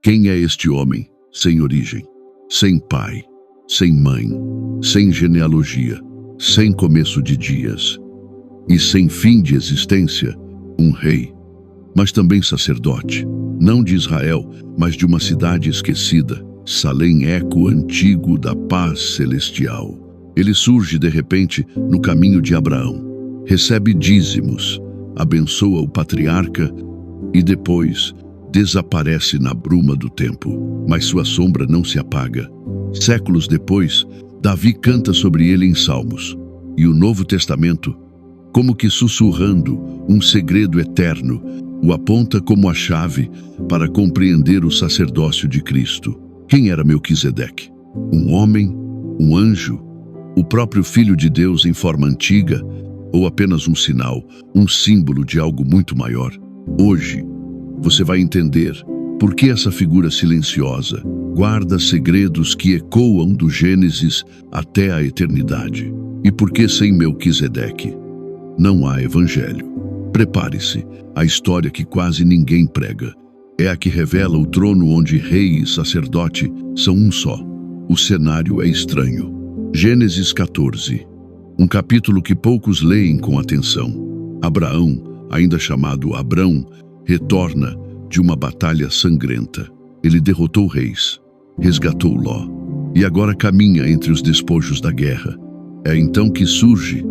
Quem é este homem, sem origem, sem pai, sem mãe, sem genealogia, sem começo de dias e sem fim de existência? Um rei, mas também sacerdote, não de Israel, mas de uma cidade esquecida, Salém, eco antigo da paz celestial. Ele surge de repente no caminho de Abraão, recebe dízimos, abençoa o patriarca e depois desaparece na bruma do tempo, mas sua sombra não se apaga. Séculos depois, Davi canta sobre ele em Salmos, e o Novo Testamento, como que sussurrando um segredo eterno, o aponta como a chave para compreender o sacerdócio de Cristo. Quem era Melquisedeque? Um homem? Um anjo? O próprio Filho de Deus em forma antiga? Ou apenas um sinal, um símbolo de algo muito maior? Hoje, você vai entender por que essa figura silenciosa guarda segredos que ecoam do Gênesis até a eternidade. E por que sem Melquisedeque não há evangelho? Prepare-se, a história que quase ninguém prega é a que revela o trono onde rei e sacerdote são um só. O cenário é estranho. Gênesis 14, um capítulo que poucos leem com atenção. Abraão, ainda chamado Abrão, retorna de uma batalha sangrenta. Ele derrotou reis, resgatou Ló e agora caminha entre os despojos da guerra. É então que surge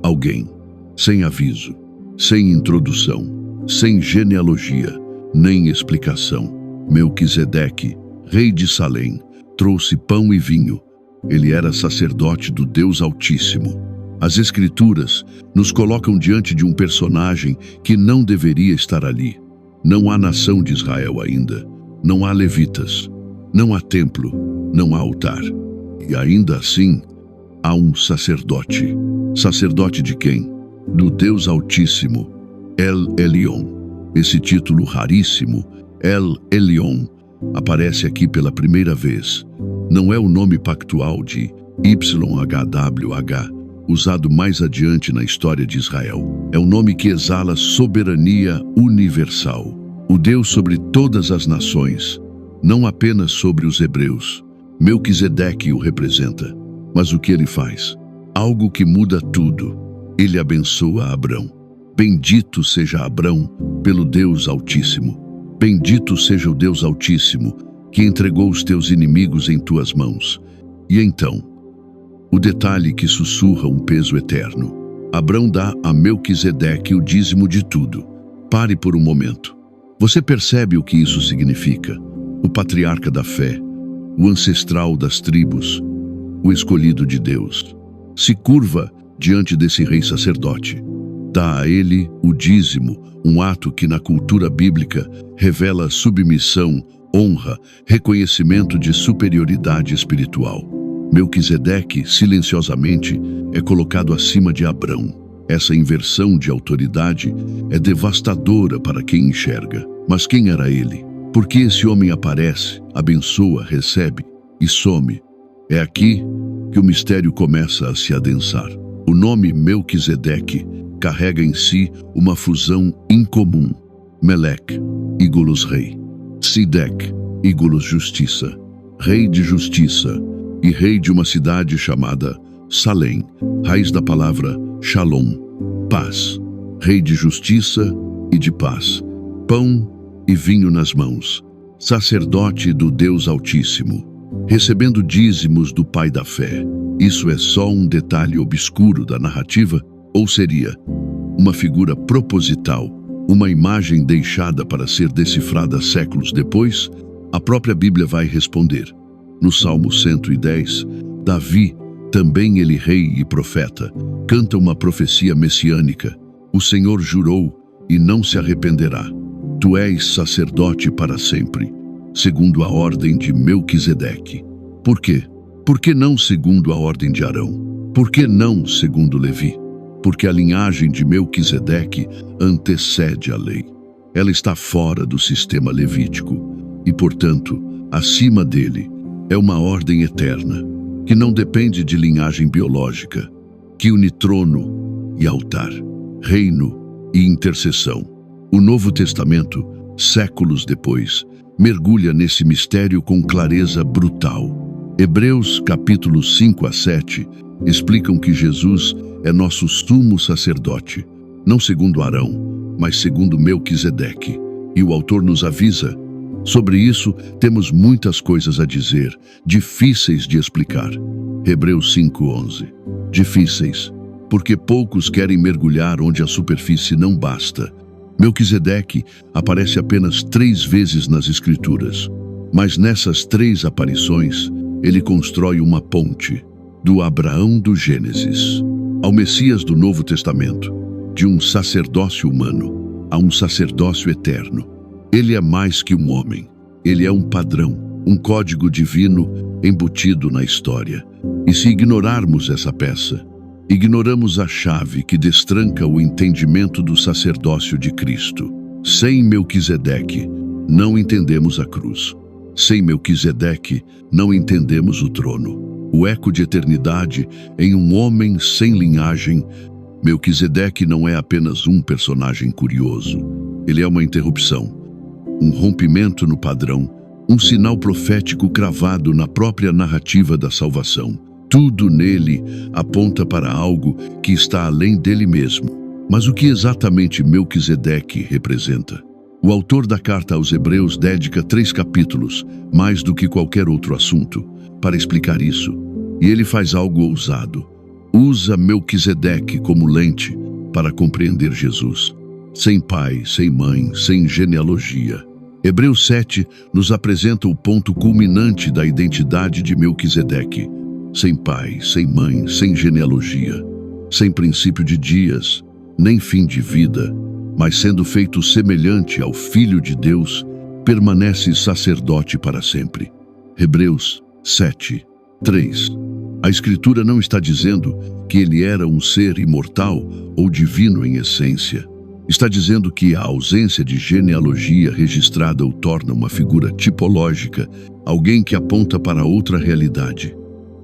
alguém, sem aviso, sem introdução, sem genealogia, nem explicação. Melquisedeque, rei de Salém, trouxe pão e vinho. Ele era sacerdote do Deus Altíssimo. As Escrituras nos colocam diante de um personagem que não deveria estar ali. Não há nação de Israel ainda, não há levitas, não há templo, não há altar. E ainda assim, há um sacerdote. Sacerdote de quem? Do Deus Altíssimo, El Elyon. Esse título raríssimo, El Elyon, aparece aqui pela primeira vez. Não é o nome pactual de YHWH, usado mais adiante na história de Israel. É um nome que exala soberania universal. O Deus sobre todas as nações, não apenas sobre os hebreus. Melquisedeque o representa. Mas o que ele faz? Algo que muda tudo. Ele abençoa Abrão. Bendito seja Abrão pelo Deus Altíssimo. Bendito seja o Deus Altíssimo que entregou os teus inimigos em tuas mãos. E então, o detalhe que sussurra um peso eterno. Abrão dá a Melquisedeque o dízimo de tudo. Pare por um momento. Você percebe o que isso significa? O patriarca da fé, o ancestral das tribos, o escolhido de Deus, se curva diante desse rei sacerdote. Dá a ele o dízimo, um ato que na cultura bíblica revela submissão, honra, reconhecimento de superioridade espiritual. Melquisedeque, silenciosamente, é colocado acima de Abrão. Essa inversão de autoridade é devastadora para quem enxerga. Mas quem era ele? Por que esse homem aparece, abençoa, recebe e some? É aqui que o mistério começa a se adensar. O nome Melquisedeque carrega em si uma fusão incomum. Meleque, ígolos rei. Sidek, ígolos justiça. Rei de justiça e rei de uma cidade chamada Salém, raiz da palavra Shalom, paz. Rei de justiça e de paz. Pão e vinho nas mãos. Sacerdote do Deus Altíssimo. Recebendo dízimos do Pai da fé. Isso é só um detalhe obscuro da narrativa? Ou seria uma figura proposital, uma imagem deixada para ser decifrada séculos depois? A própria Bíblia vai responder. No Salmo 110, Davi, também ele rei e profeta, canta uma profecia messiânica. O Senhor jurou e não se arrependerá. Tu és sacerdote para sempre, segundo a ordem de Melquisedeque. Por quê? Por que não segundo a ordem de Arão? Por que não segundo Levi? Porque a linhagem de Melquisedeque antecede a lei. Ela está fora do sistema levítico e, portanto, acima dele é uma ordem eterna, que não depende de linhagem biológica, que une trono e altar, reino e intercessão. O Novo Testamento, séculos depois, mergulha nesse mistério com clareza brutal. Hebreus capítulos 5 a 7 explicam que Jesus é nosso sumo sacerdote, não segundo Arão, mas segundo Melquisedeque. E o autor nos avisa: sobre isso temos muitas coisas a dizer, difíceis de explicar. Hebreus 5:11. Difíceis, porque poucos querem mergulhar onde a superfície não basta. Melquisedeque aparece apenas 3 vezes nas Escrituras, mas nessas 3 aparições, ele constrói uma ponte, do Abraão do Gênesis ao Messias do Novo Testamento, de um sacerdócio humano a um sacerdócio eterno. Ele é mais que um homem, ele é um padrão, um código divino embutido na história. E se ignorarmos essa peça, ignoramos a chave que destranca o entendimento do sacerdócio de Cristo. Sem Melquisedeque, não entendemos a cruz. Sem Melquisedeque, não entendemos o trono. O eco de eternidade em um homem sem linhagem. Melquisedeque não é apenas um personagem curioso. Ele é uma interrupção, um rompimento no padrão, um sinal profético cravado na própria narrativa da salvação. Tudo nele aponta para algo que está além dele mesmo. Mas o que exatamente Melquisedeque representa? O autor da carta aos Hebreus dedica 3 capítulos, mais do que qualquer outro assunto, para explicar isso. E ele faz algo ousado. Usa Melquisedeque como lente para compreender Jesus. Sem pai, sem mãe, sem genealogia. Hebreus 7 nos apresenta o ponto culminante da identidade de Melquisedeque. Sem pai, sem mãe, sem genealogia, sem princípio de dias, nem fim de vida, mas sendo feito semelhante ao Filho de Deus, permanece sacerdote para sempre. Hebreus 7, 3. A Escritura não está dizendo que ele era um ser imortal ou divino em essência. Está dizendo que a ausência de genealogia registrada o torna uma figura tipológica, alguém que aponta para outra realidade.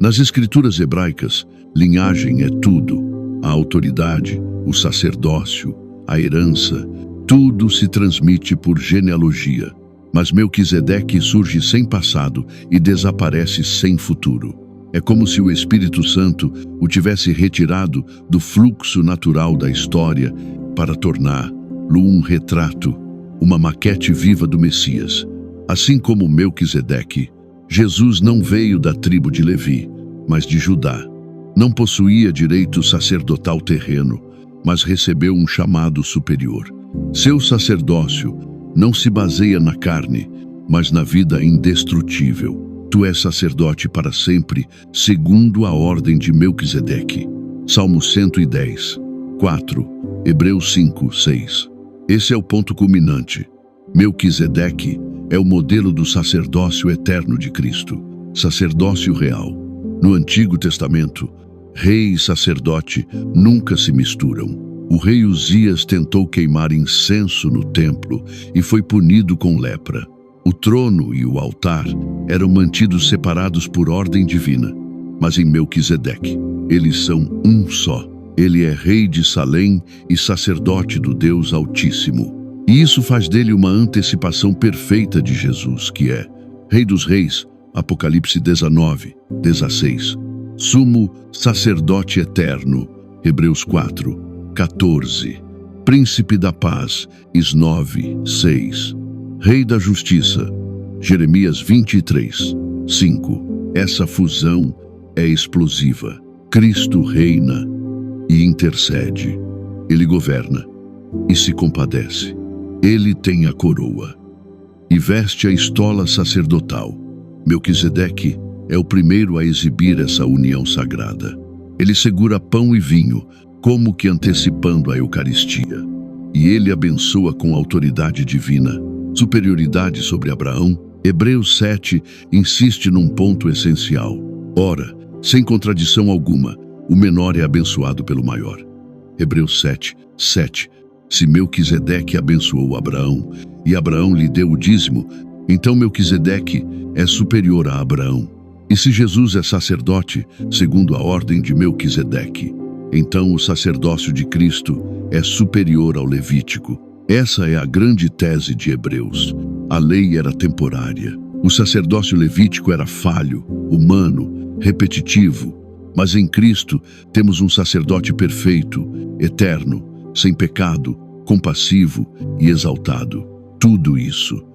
Nas Escrituras hebraicas, linhagem é tudo. A autoridade, o sacerdócio, a herança, tudo se transmite por genealogia. Mas Melquisedeque surge sem passado e desaparece sem futuro. É como se o Espírito Santo o tivesse retirado do fluxo natural da história para torná-lo um retrato, uma maquete viva do Messias. Assim como Melquisedeque, Jesus não veio da tribo de Levi, mas de Judá. Não possuía direito sacerdotal terreno, mas recebeu um chamado superior. Seu sacerdócio não se baseia na carne, mas na vida indestrutível. Tu és sacerdote para sempre, segundo a ordem de Melquisedeque. Salmo 110, 4, Hebreus 5, 6. Esse é o ponto culminante. Melquisedeque é o modelo do sacerdócio eterno de Cristo, sacerdócio real. No Antigo Testamento, rei e sacerdote nunca se misturam. O rei Uzias tentou queimar incenso no templo e foi punido com lepra. O trono e o altar eram mantidos separados por ordem divina, mas em Melquisedeque, eles são um só. Ele é rei de Salém e sacerdote do Deus Altíssimo. E isso faz dele uma antecipação perfeita de Jesus, que é Rei dos Reis, Apocalipse 19, 16. Sumo sacerdote eterno, Hebreus 4, 14. Príncipe da paz, Is 9, 6. Rei da justiça, Jeremias 23, 5. Essa fusão é explosiva. Cristo reina e intercede. Ele governa e se compadece. Ele tem a coroa e veste a estola sacerdotal. Melquisedeque é o primeiro a exibir essa união sagrada. Ele segura pão e vinho, como que antecipando a Eucaristia. E ele abençoa com autoridade divina, superioridade sobre Abraão. Hebreus 7 insiste num ponto essencial. Ora, sem contradição alguma, o menor é abençoado pelo maior. Hebreus 7, 7. Se Melquisedeque abençoou Abraão, e Abraão lhe deu o dízimo, então Melquisedeque é superior a Abraão. E se Jesus é sacerdote, segundo a ordem de Melquisedeque, então o sacerdócio de Cristo é superior ao levítico. Essa é a grande tese de Hebreus. A lei era temporária. O sacerdócio levítico era falho, humano, repetitivo. Mas em Cristo temos um sacerdote perfeito, eterno, sem pecado, compassivo e exaltado. Tudo isso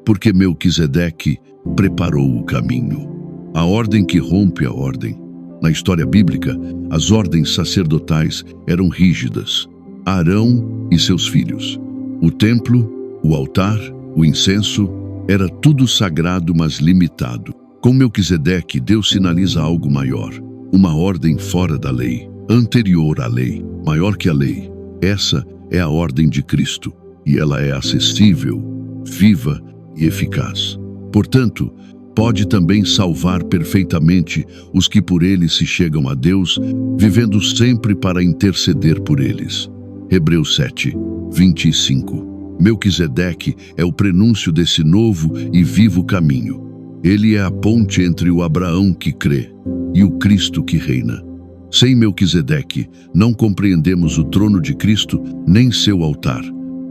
porque Melquisedeque preparou o caminho. A ordem que rompe a ordem. Na história bíblica, as ordens sacerdotais eram rígidas. Arão e seus filhos. O templo, o altar, o incenso, era tudo sagrado, mas limitado. Com Melquisedeque, Deus sinaliza algo maior. Uma ordem fora da lei, anterior à lei, maior que a lei. Essa é a ordem de Cristo, e ela é acessível, viva e eficaz. Portanto, pode também salvar perfeitamente os que por ele se chegam a Deus, vivendo sempre para interceder por eles. Hebreus 7, 25. Melquisedeque é o prenúncio desse novo e vivo caminho. Ele é a ponte entre o Abraão que crê e o Cristo que reina. Sem Melquisedeque, não compreendemos o trono de Cristo nem seu altar.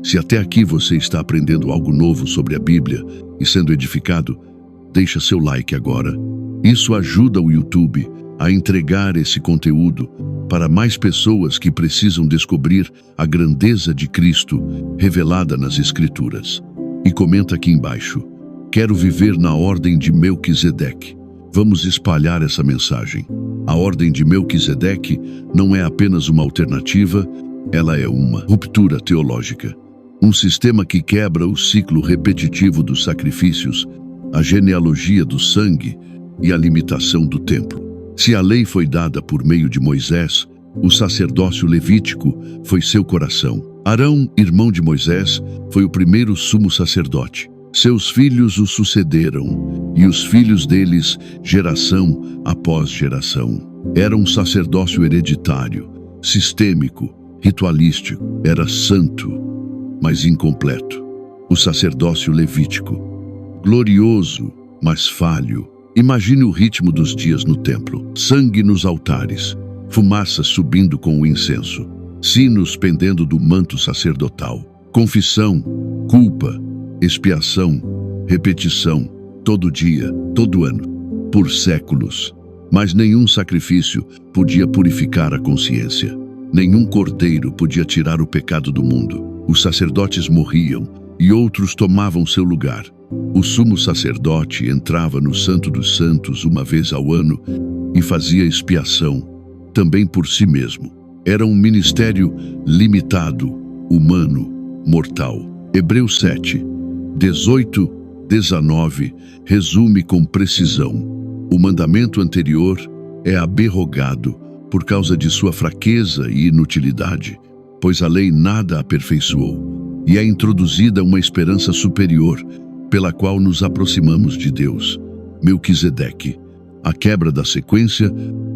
Se até aqui você está aprendendo algo novo sobre a Bíblia e sendo edificado, deixa seu like agora. Isso ajuda o YouTube a entregar esse conteúdo para mais pessoas que precisam descobrir a grandeza de Cristo revelada nas Escrituras. E comenta aqui embaixo: quero viver na ordem de Melquisedeque. Vamos espalhar essa mensagem. A ordem de Melquisedeque não é apenas uma alternativa, ela é uma ruptura teológica. Um sistema que quebra o ciclo repetitivo dos sacrifícios, a genealogia do sangue e a limitação do templo. Se a lei foi dada por meio de Moisés, o sacerdócio levítico foi seu coração. Arão, irmão de Moisés, foi o primeiro sumo sacerdote. Seus filhos o sucederam, e os filhos deles, geração após geração. Era um sacerdócio hereditário, sistêmico, ritualístico. Era santo, mas incompleto. O sacerdócio levítico, glorioso, mas falho. Imagine o ritmo dos dias no templo. Sangue nos altares, fumaça subindo com o incenso, sinos pendendo do manto sacerdotal, confissão, culpa, expiação, repetição, todo dia, todo ano, por séculos. Mas nenhum sacrifício podia purificar a consciência. Nenhum cordeiro podia tirar o pecado do mundo. Os sacerdotes morriam e outros tomavam seu lugar. O sumo sacerdote entrava no Santo dos Santos uma vez ao ano e fazia expiação, também por si mesmo. Era um ministério limitado, humano, mortal. Hebreus 7, 18, 19 resume com precisão. O mandamento anterior é aberrogado por causa de sua fraqueza e inutilidade, pois a lei nada aperfeiçoou, e é introduzida uma esperança superior, pela qual nos aproximamos de Deus. Melquisedeque. A quebra da sequência,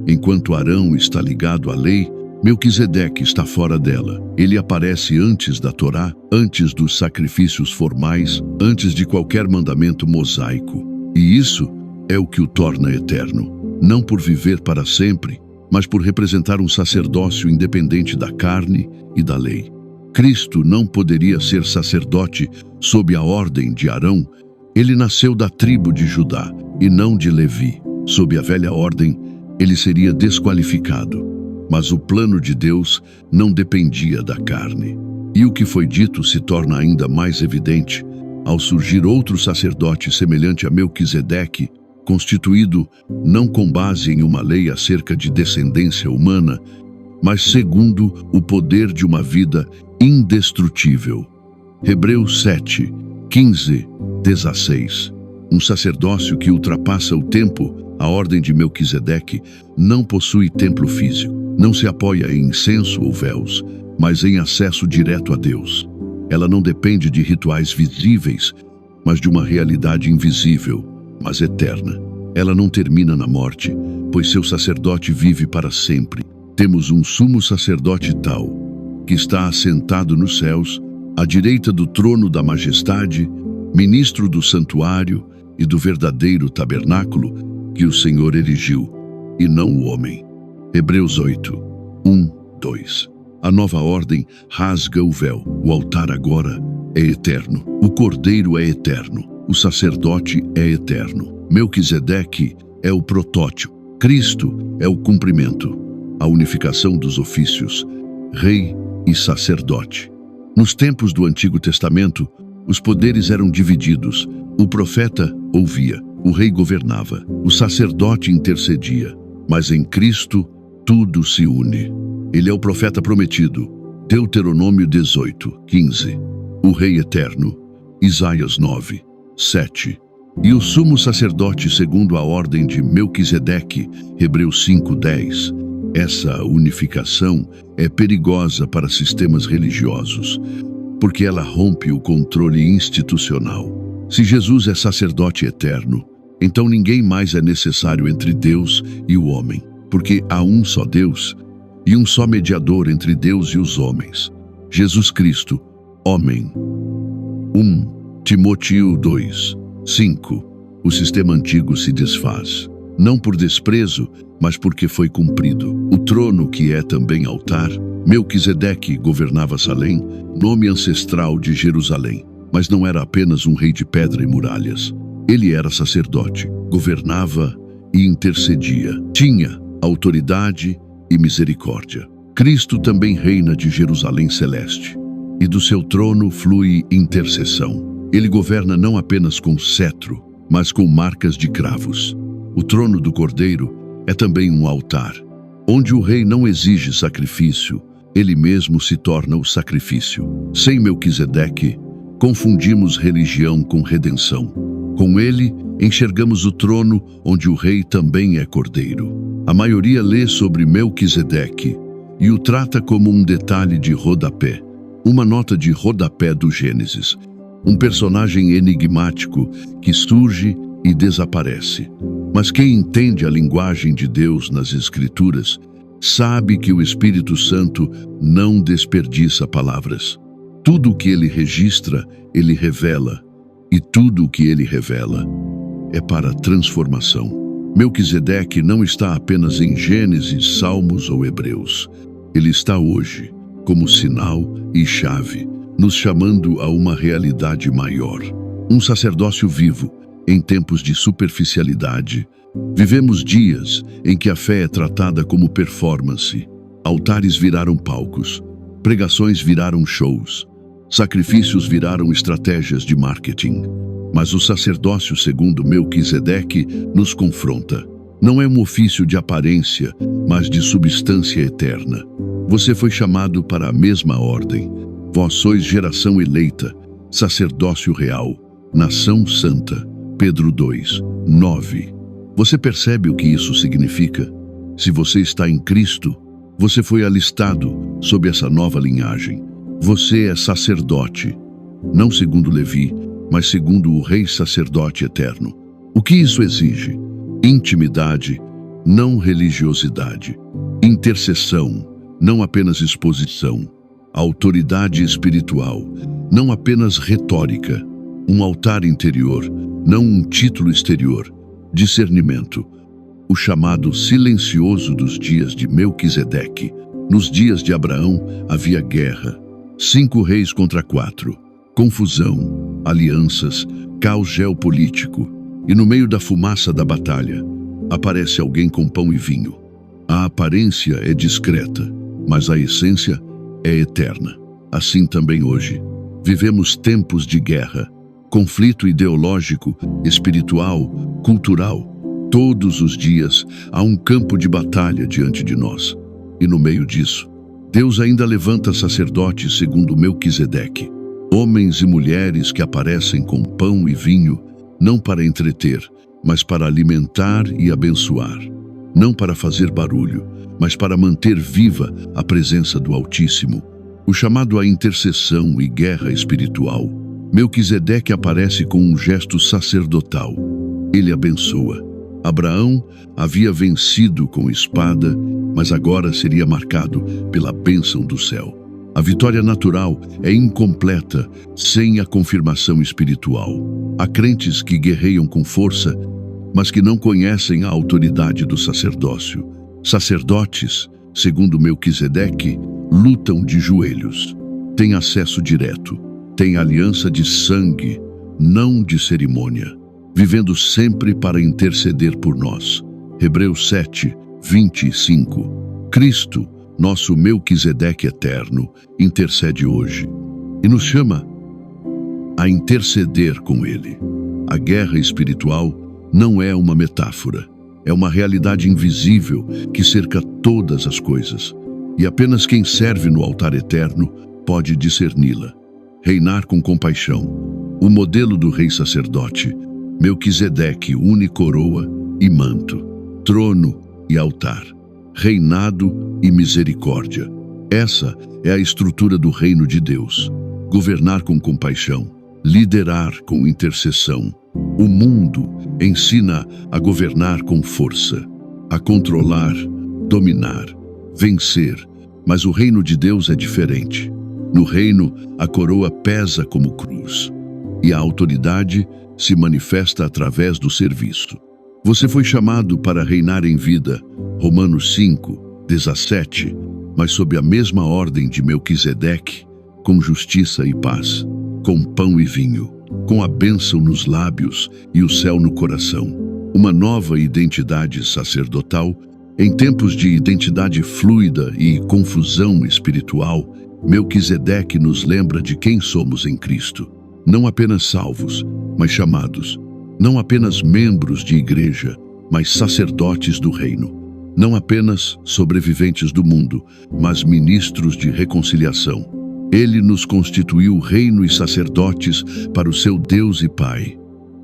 enquanto Arão está ligado à lei, Melquisedeque está fora dela. Ele aparece antes da Torá, antes dos sacrifícios formais, antes de qualquer mandamento mosaico. E isso é o que o torna eterno, não por viver para sempre, mas por representar um sacerdócio independente da carne e da lei. Cristo não poderia ser sacerdote sob a ordem de Arão. Ele nasceu da tribo de Judá e não de Levi. Sob a velha ordem, ele seria desqualificado. Mas o plano de Deus não dependia da carne. E o que foi dito se torna ainda mais evidente ao surgir outro sacerdote semelhante a Melquisedeque, constituído não com base em uma lei acerca de descendência humana, mas segundo o poder de uma vida indestrutível. Hebreus 7, 15, 16. Um sacerdócio que ultrapassa o tempo, a ordem de Melquisedeque, não possui templo físico. Não se apoia em incenso ou véus, mas em acesso direto a Deus. Ela não depende de rituais visíveis, mas de uma realidade invisível, mas eterna. Ela não termina na morte, pois seu sacerdote vive para sempre. Temos um sumo sacerdote tal, que está assentado nos céus, à direita do trono da majestade, ministro do santuário e do verdadeiro tabernáculo que o Senhor erigiu, e não o homem. Hebreus 8, 1, 2. A nova ordem rasga o véu. O altar agora é eterno. O cordeiro é eterno. O sacerdote é eterno. Melquisedeque é o protótipo. Cristo é o cumprimento. A unificação dos ofícios, rei e sacerdote. Nos tempos do Antigo Testamento, os poderes eram divididos. O profeta ouvia, o rei governava, o sacerdote intercedia. Mas em Cristo, tudo se une. Ele é o profeta prometido. Deuteronômio 18:15. O rei eterno. Isaías 9:7. E o sumo sacerdote segundo a ordem de Melquisedeque. Hebreus 5:10. Essa unificação é perigosa para sistemas religiosos, porque ela rompe o controle institucional. Se Jesus é sacerdote eterno, então ninguém mais é necessário entre Deus e o homem, porque há um só Deus e um só mediador entre Deus e os homens, Jesus Cristo, homem. 1 Timóteo 2:5. O sistema antigo se desfaz, não por desprezo, mas porque foi cumprido. O trono, que é também altar, Melquisedeque governava Salém, nome ancestral de Jerusalém, mas não era apenas um rei de pedra e muralhas. Ele era sacerdote, governava e intercedia. Tinha autoridade e misericórdia. Cristo também reina de Jerusalém celeste, e do seu trono flui intercessão. Ele governa não apenas com cetro, mas com marcas de cravos. O trono do Cordeiro é também um altar, onde o rei não exige sacrifício, ele mesmo se torna o sacrifício. Sem Melquisedeque, confundimos religião com redenção. Com ele, enxergamos o trono onde o rei também é cordeiro. A maioria lê sobre Melquisedeque e o trata como um detalhe de rodapé, uma nota de rodapé do Gênesis, um personagem enigmático que surge e desaparece. Mas quem entende a linguagem de Deus nas Escrituras sabe que o Espírito Santo não desperdiça palavras. Tudo o que ele registra, ele revela, e tudo o que ele revela é para transformação. Melquisedeque não está apenas em Gênesis, Salmos ou Hebreus. Ele está hoje como sinal e chave, nos chamando a uma realidade maior. Um sacerdócio vivo em tempos de superficialidade. Vivemos dias em que a fé é tratada como performance. Altares viraram palcos, pregações viraram shows, sacrifícios viraram estratégias de marketing. Mas o sacerdócio segundo Melquisedeque nos confronta. Não é um ofício de aparência, mas de substância eterna. Você foi chamado para a mesma ordem. Vós sois geração eleita, sacerdócio real, nação santa. Pedro 2:9. Você percebe o que isso significa? Se você está em Cristo, você foi alistado sob essa nova linhagem. Você é sacerdote, não segundo Levi, mas segundo o Rei Sacerdote Eterno. O que isso exige? Intimidade, não religiosidade. Intercessão, não apenas exposição. Autoridade espiritual, não apenas retórica. Um altar interior, não um título exterior. Discernimento, o chamado silencioso dos dias de Melquisedeque. Nos dias de Abraão havia guerra. 5 reis contra 4. Confusão, alianças, caos geopolítico. E no meio da fumaça da batalha, aparece alguém com pão e vinho. A aparência é discreta, mas a essência é eterna. Assim também hoje. Vivemos tempos de guerra. Conflito ideológico, espiritual, cultural. Todos os dias há um campo de batalha diante de nós. E no meio disso, Deus ainda levanta sacerdotes segundo Melquisedeque. Homens e mulheres que aparecem com pão e vinho, não para entreter, mas para alimentar e abençoar. Não para fazer barulho, mas para manter viva a presença do Altíssimo. O chamado à intercessão e guerra espiritual. Melquisedeque aparece com um gesto sacerdotal. Ele abençoa. Abraão havia vencido com espada, mas agora seria marcado pela bênção do céu. A vitória natural é incompleta sem a confirmação espiritual. Há crentes que guerreiam com força, mas que não conhecem a autoridade do sacerdócio. Sacerdotes, segundo Melquisedeque, lutam de joelhos, têm acesso direto, têm aliança de sangue, não de cerimônia, vivendo sempre para interceder por nós. Hebreus 7, 25. Cristo, nosso Melquisedeque eterno, intercede hoje e nos chama a interceder com Ele. A guerra espiritual não é uma metáfora, é uma realidade invisível que cerca todas as coisas, e apenas quem serve no altar eterno pode discerni-la. Reinar com compaixão. O modelo do rei sacerdote, Melquisedeque une coroa e manto, trono e altar, reinado e misericórdia. Essa é a estrutura do reino de Deus. Governar com compaixão, liderar com intercessão. O mundo ensina a governar com força, a controlar, dominar, vencer, mas o reino de Deus é diferente. No reino, a coroa pesa como cruz, e a autoridade se manifesta através do serviço. Você foi chamado para reinar em vida, Romanos 5, 17, mas sob a mesma ordem de Melquisedeque, com justiça e paz, com pão e vinho, com a bênção nos lábios e o céu no coração. Uma nova identidade sacerdotal. Em tempos de identidade fluida e confusão espiritual, Melquisedeque nos lembra de quem somos em Cristo. Não apenas salvos, mas chamados. Não apenas membros de igreja, mas sacerdotes do reino. Não apenas sobreviventes do mundo, mas ministros de reconciliação. Ele nos constituiu reino e sacerdotes para o seu Deus e Pai.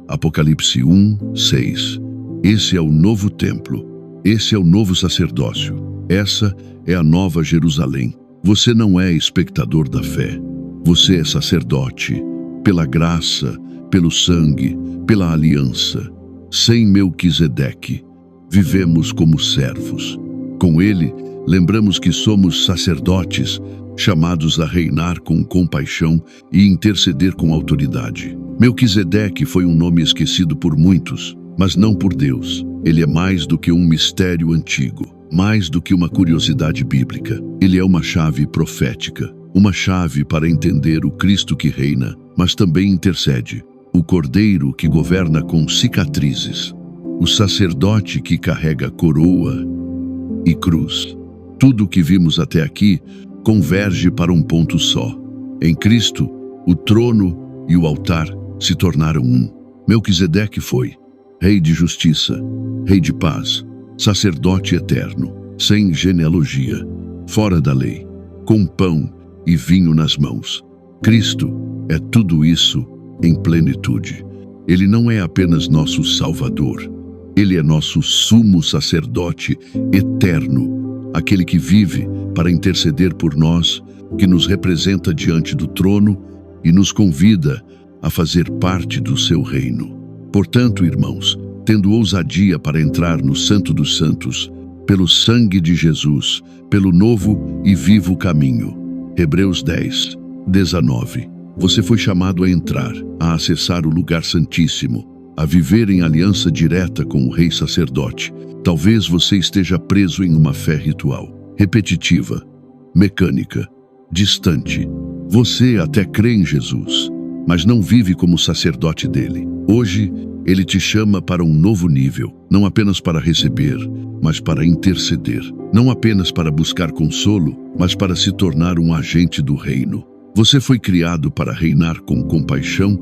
Apocalipse 1, 6. Esse é o novo templo. Esse é o novo sacerdócio. Essa é a nova Jerusalém. Você não é espectador da fé. Você é sacerdote, pela graça, pelo sangue, pela aliança. Sem Melquisedeque, vivemos como servos. Com ele, lembramos que somos sacerdotes, chamados a reinar com compaixão e interceder com autoridade. Melquisedeque foi um nome esquecido por muitos, mas não por Deus. Ele é mais do que um mistério antigo, mais do que uma curiosidade bíblica. Ele é uma chave profética, uma chave para entender o Cristo que reina, mas também intercede. O cordeiro que governa com cicatrizes. O sacerdote que carrega coroa e cruz. Tudo o que vimos até aqui converge para um ponto só. Em Cristo, o trono e o altar se tornaram um. Melquisedeque foi rei de justiça, rei de paz, sacerdote eterno, sem genealogia, fora da lei, com pão e vinho nas mãos. Cristo é tudo isso em plenitude. Ele não é apenas nosso Salvador, ele é nosso sumo sacerdote eterno, aquele que vive para interceder por nós, que nos representa diante do trono e nos convida a fazer parte do seu reino. Portanto, irmãos, tendo ousadia para entrar no Santo dos Santos, pelo sangue de Jesus, pelo novo e vivo caminho. Hebreus 10, 19. Você foi chamado a entrar, a acessar o lugar santíssimo, a viver em aliança direta com o Rei Sacerdote. Talvez você esteja preso em uma fé ritual, repetitiva, mecânica, distante. Você até crê em Jesus, mas não vive como sacerdote dele. Hoje, ele te chama para um novo nível, não apenas para receber, mas para interceder. Não apenas para buscar consolo, mas para se tornar um agente do reino. Você foi criado para reinar com compaixão,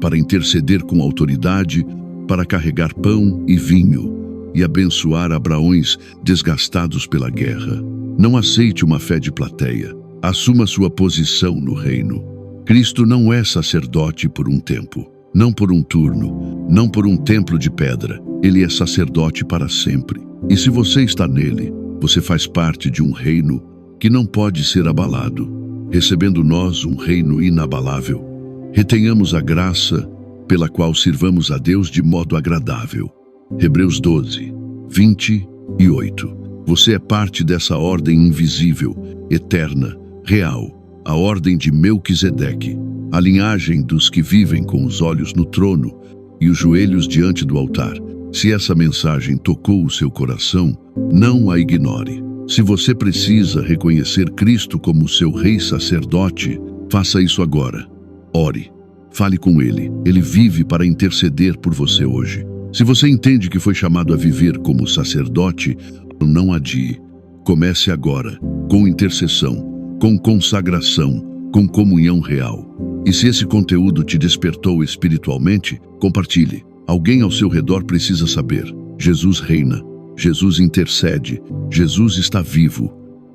para interceder com autoridade, para carregar pão e vinho e abençoar Abraões desgastados pela guerra. Não aceite uma fé de plateia. Assuma sua posição no reino. Cristo não é sacerdote por um tempo, não por um turno, não por um templo de pedra. Ele é sacerdote para sempre. E se você está nele, você faz parte de um reino que não pode ser abalado, recebendo nós um reino inabalável. Retenhamos a graça pela qual sirvamos a Deus de modo agradável. Hebreus 12, 28. Você é parte dessa ordem invisível, eterna, real, a ordem de Melquisedeque, a linhagem dos que vivem com os olhos no trono e os joelhos diante do altar. Se essa mensagem tocou o seu coração, não a ignore. Se você precisa reconhecer Cristo como seu rei sacerdote, faça isso agora. Ore. Fale com Ele. Ele vive para interceder por você hoje. Se você entende que foi chamado a viver como sacerdote, não adie. Comece agora, com intercessão, com consagração, com comunhão real. E se esse conteúdo te despertou espiritualmente, compartilhe. Alguém ao seu redor precisa saber. Jesus reina. Jesus intercede. Jesus está vivo.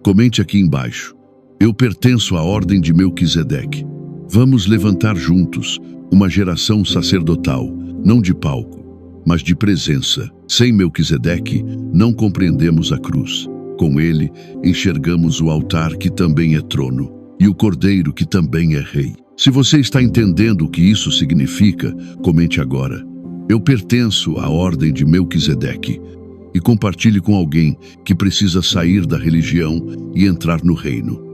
Comente aqui embaixo. Eu pertenço à ordem de Melquisedeque. Vamos levantar juntos uma geração sacerdotal, não de palco, mas de presença. Sem Melquisedeque, não compreendemos a cruz. Com ele, enxergamos o altar que também é trono e o cordeiro que também é rei. Se você está entendendo o que isso significa, comente agora. Eu pertenço à ordem de Melquisedeque. E compartilhe com alguém que precisa sair da religião e entrar no reino.